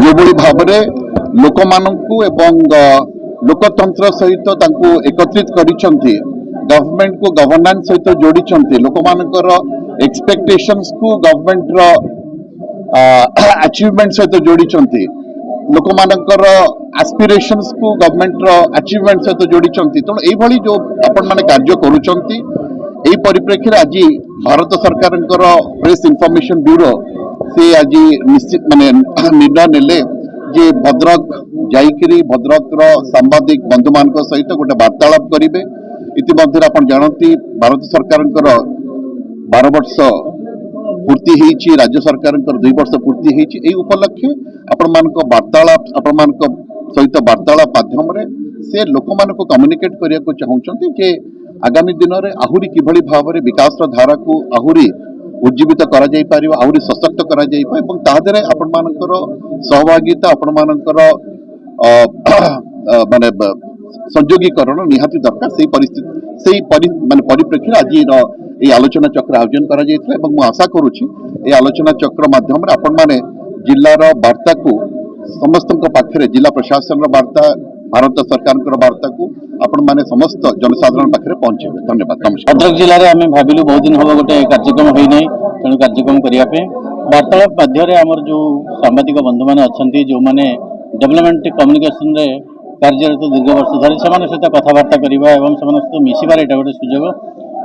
जोभଳି भावरे लोक मानकु एवं लोकतंत्र सहित तांकु एकत्रित करिसंती गवर्नमेंट को गवर्नेंस सहित जोड़ीचंती लोक मानकर एक्सपेक्टेशंस को गवर्नमेंट रो अचीवमेंट सहित जोड़ीचंती लोक मानकर एस्पिरेशंस को गवर्नमेंट रो अचीवमेंट सहित जोड़ीचंती तेणु एई भली जो आपण माने कार्य करूचंती एई परिप्रेक्षी रे आज भारत सरकार प्रेस इनफॉरमेशन ब्यूरो से आज निश्चित माने निर्णय नेले जे भद्रक जाइकरी भद्रक रो सांबादिक बंधु मान सहित गोटे वार्तालाप करेंगे इतिमध्य आप जानती भारत सरकार 12 वर्ष पूर्ति होती राज्य सरकार 2 वर्ष पूर्ति होती उपलक्षे आपण मान वार्तालाप आपण मान सहित वार्तालाप माध्यम से लोक मान कम्युनिकेट करने को चाहते जे आगामी दिन में आहुरी किभली भाव में विकास धारा को आहुरी उज्जीवित करा जाई पारिबा आहुरी सशक्त करा जाई पा एवं तादरे आपण मानकर सहभागिता आपण मानकर माने संयोगीकरण निहाती दरकार से परिस्थिति से माने परिप्रेक्षी आज ये आलोचना चक्र आयोजन करा जायतिला एवं मु आशा करूची ये आलोचना चक्र माध्यम रे आपण माने जिल्लार वार्ता को समस्त पाखरे जिला प्रशासन वार्ता भारत सरकार वार्ता को आपण माने समस्त जनसाधारण पाखरे पहुंचेबे। धन्यवाद। नमस्कार। भद्रक जिले में आम भाविलु बहुत दिन हम गोटे कार्यक्रम होना तेणु कार्यक्रम करने वार्तालाप मध्य आमर जो सांबादिक बंधु मैंने अच्छा जो मैंने डेवलपमेंट कम्युनिकेशन रे कार्यरत दीर्घ वर्ष धरी से सहित कथबार्ता करवा सहित मिसबार यहाँ गोटे सुजोग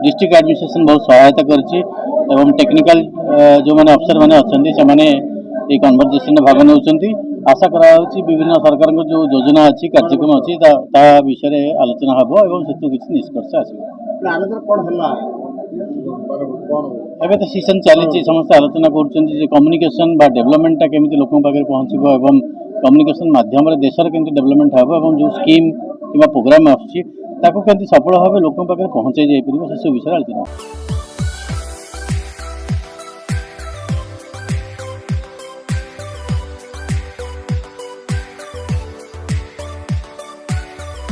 डिस्ट्रिक्ट एडमिनिस्ट्रेशन बहुत सहायता कर टेक्निकल जो मैंने अफसर मैंने अच्छा से कन्वर्सेशन भाग नौ आशा करा विभिन्न सरकार जो योजना अच्छी कार्यक्रम अच्छी विषय आलोचना हम और से किसी निष्कर्ष आसो तो सीजन चली समस्त आलोचना कर कम्युनिकेशन बा डेवलपमेंटा केमी लोक पाखे पहुँचब और कम्युनिकेशन माध्यम देशर केमती डेवलपमेंट हम और जो स्कीम कि प्रोग्राम आसुँच सफल भाव लोक पाखे पहुँचाई जापर से सब विषय आलोचना।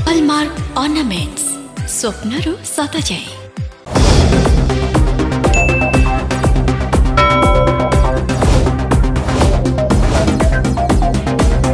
हॉलमार्क ऑर्नामेंट्स स्वप्नरू सत जाए।